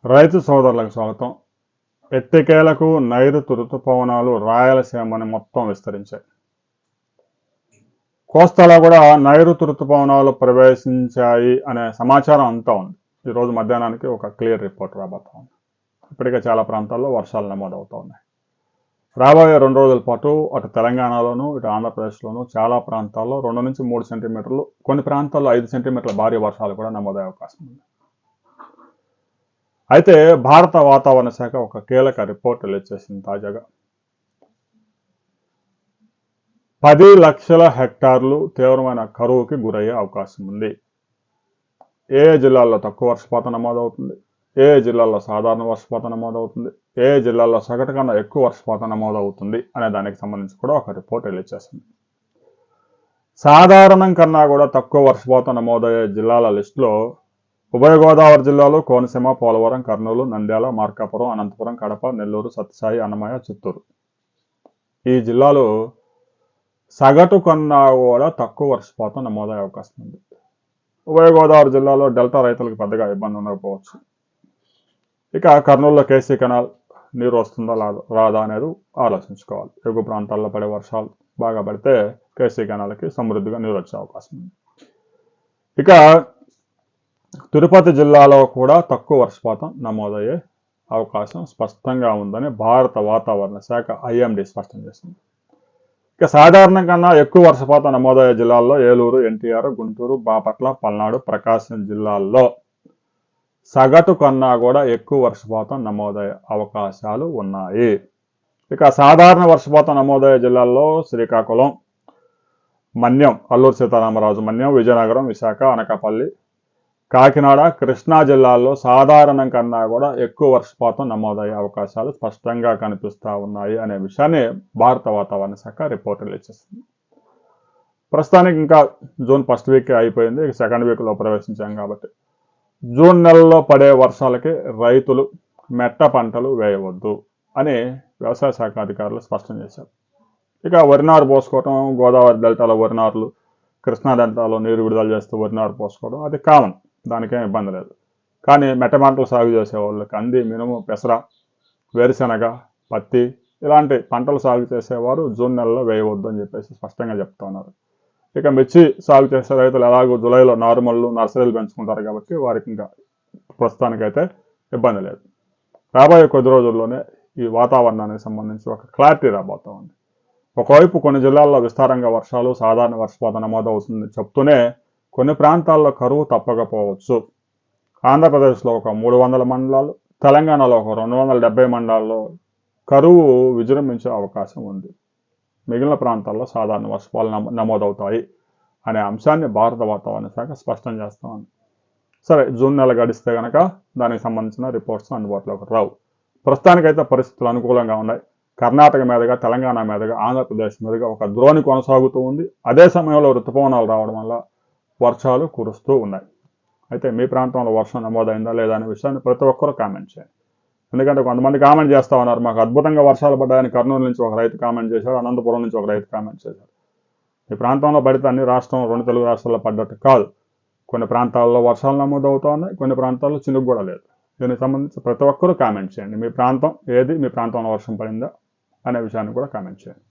రైతు సోదరులకు స్వాగతం. ఎట్టకేలకు నైరుతి రుతుపవనాలు రాయలసీమని మొత్తం విస్తరించాయి. కోస్తాలో కూడా నైరుతి రుతుపవనాలు ప్రవేశించాయి అనే సమాచారం అంతా ఉంది. ఈరోజు మధ్యాహ్నానికి ఒక క్లియర్ రిపోర్ట్ రాబోతా ఉంది. ఇప్పటికే చాలా ప్రాంతాల్లో వర్షాలు నమోదవుతూ ఉన్నాయి. రాబోయే 2 రోజుల పాటు అటు తెలంగాణలోను ఇటు ఆంధ్రప్రదేశ్లోను చాలా ప్రాంతాల్లో 2 నుంచి 3 సెంటీమీటర్లు, కొన్ని ప్రాంతాల్లో 5 సెంటీమీటర్ల భారీ వర్షాలు కూడా నమోదయ్యే అవకాశం ఉంది. అయితే భారత వాతావరణ శాఖ ఒక కీలక రిపోర్ట్ రిలీజ్ చేసింది తాజాగా. 10 లక్షల హెక్టార్లు తీవ్రమైన కరువుకి గురయ్యే అవకాశం ఉంది. ఏ జిల్లాల్లో తక్కువ వర్షపాతం నమోదవుతుంది, ఏ జిల్లాల్లో సాధారణ వర్షపాతం నమోదవుతుంది, ఏ జిల్లాల్లో సగటు కన్నా ఎక్కువ వర్షపాతం నమోదవుతుంది అనే దానికి సంబంధించి కూడా ఒక రిపోర్ట్ రిలీజ్ చేసింది. సాధారణం కన్నా కూడా తక్కువ వర్షపాతం నమోదయ్యే జిల్లాల లిస్టులో ఉభయ గోదావరి జిల్లాలు కోనసీమ, పోలవరం, కర్నూలు, నంద్యాల, మార్కాపురం, అనంతపురం, కడప, నెల్లూరు, సత్యసాయి, అన్నమయ్య, చిత్తూరు ఈ జిల్లాలు సగటు కన్నా కూడా తక్కువ వర్షపాతం నమోదయ్యే అవకాశం ఉంది. ఉభయ గోదావరి జిల్లాలో డెల్టా రైతులకు పెద్దగా ఇబ్బంది ఉండకపోవచ్చు. ఇక కర్నూలులో కేసీ కెనాల్ నీరు వస్తుందా రాదా అనేది ఆలోచించుకోవాలి. ఎగువ ప్రాంతాల్లో పడే వర్షాలు బాగా పడితే కేసీ కెనాల్కి సమృద్ధిగా నీరు వచ్చే అవకాశం ఉంది. ఇక తిరుపతి జిల్లాలో కూడా తక్కువ వర్షపాతం నమోదయ్యే అవకాశం స్పష్టంగా ఉందని భారత వాతావరణ శాఖ ఐఎండీ స్పష్టం చేసింది. ఇక సాధారణం కన్నా ఎక్కువ వర్షపాతం నమోదయ్యే జిల్లాల్లో ఏలూరు, ఎన్టీఆర్, గుంటూరు, బాపట్ల, పల్నాడు, ప్రకాశం జిల్లాల్లో సగటు కన్నా కూడా ఎక్కువ వర్షపాతం నమోదయ్యే అవకాశాలు ఉన్నాయి. ఇక సాధారణ వర్షపాతం నమోదయ్యే జిల్లాల్లో శ్రీకాకుళం, మన్యం, అల్లూరు సీతారామరాజు మన్యం, విజయనగరం, విశాఖ, అనకాపల్లి, కాకినాడ, కృష్ణా జిల్లాల్లో సాధారణం కన్నా కూడా ఎక్కువ వర్షపాతం నమోదయ్యే అవకాశాలు స్పష్టంగా కనిపిస్తూ ఉన్నాయి అనే విషయాన్ని భారత వాతావరణ శాఖ రిపోర్ట్ రిలీజ్ చేసింది. ప్రస్తుతానికి ఇంకా జూన్ ఫస్ట్ వీక్ అయిపోయింది, ఇక సెకండ్ వీక్లో ప్రవేశించాం కాబట్టి జూన్ నెలలో పడే వర్షాలకి రైతులు మెట్ట పంటలు వేయవద్దు అని వ్యవసాయ శాఖ అధికారులు స్పష్టం చేశారు. ఇక వరినారు పోసుకోవటం, గోదావరి డెల్టాలో వరినారులు, కృష్ణా డెల్టాలో నీరు విడుదల చేస్తూ వరినారు పోసుకోవడం అది కామన్, దానికేం ఇబ్బంది లేదు. కానీ మెట్ట పంటలు సాగు చేసే వాళ్ళకి కంది, మినుము, పెసర, వేరుశెనగ, పత్తి ఇలాంటి పంటలు సాగు చేసేవారు జూన్ నెలలో వేయవద్దు అని చెప్పేసి స్పష్టంగా చెప్తా ఉన్నారు. ఇక మిర్చి సాగు చేసే రైతులు ఎలాగో జూలైలో నార్మల్లు నర్సరీలు పెంచుకుంటారు కాబట్టి వారికి ఇంకా ప్రస్తుతానికైతే ఇబ్బంది లేదు. రాబోయే కొద్ది రోజుల్లోనే ఈ వాతావరణానికి సంబంధించి ఒక క్లారిటీ రాబోతా ఉంది. ఒకవైపు కొన్ని జిల్లాల్లో విస్తారంగా వర్షాలు, సాధారణ వర్షపాతం నమోదవుతుంది చెప్తూనే కొన్ని ప్రాంతాల్లో కరువు తప్పకపోవచ్చు. ఆంధ్రప్రదేశ్లో ఒక 300 మండలాలు, తెలంగాణలో ఒక 270 మండలాల్లో కరువు విజృంభించే అవకాశం ఉంది. మిగిలిన ప్రాంతాల్లో సాధారణ వర్షపాలు నమోదవుతాయి అనే అంశాన్ని భారత వాతావరణ శాఖ స్పష్టం చేస్తూ ఉంది. సరే, జూన్ నెల గడిస్తే కనుక దానికి సంబంధించిన రిపోర్ట్స్ అందుబాటులోకి రావు. ప్రస్తుతానికైతే పరిస్థితులు అనుకూలంగా ఉన్నాయి. కర్ణాటక మీదుగా, తెలంగాణ మీదుగా, ఆంధ్రప్రదేశ్ మీదుగా ఒక ద్రోణి కొనసాగుతూ ఉంది. అదే సమయంలో ఋతుపవనాలు రావడం వల్ల వర్షాలు కురుస్తూ ఉన్నాయి. అయితే మీ ప్రాంతంలో వర్షం నమోదైందా లేదా అనే విషయాన్ని ప్రతి ఒక్కరూ కామెంట్ చేయండి. ఎందుకంటే కొంతమంది కామెంట్ చేస్తూ ఉన్నారు, మాకు అద్భుతంగా వర్షాలు పడ్డాయని కర్నూలు నుంచి ఒక రైతు కామెంట్ చేశాడు, అనంతపురం నుంచి ఒక రైతు కామెంట్ చేశాడు. ఈ ప్రాంతంలో పడితే అన్ని రాష్ట్రం 2 తెలుగు రాష్ట్రాల్లో పడ్డట్టు కాదు. కొన్ని ప్రాంతాల్లో వర్షాలు నమోదవుతూ ఉన్నాయి, కొన్ని ప్రాంతాల్లో చినుకు కూడా లేదు. దీనికి సంబంధించి ప్రతి ఒక్కరూ కామెంట్ చేయండి. మీ ప్రాంతం ఏది, మీ ప్రాంతంలో వర్షం పడిందా అనే విషయాన్ని కూడా కామెంట్ చేయండి.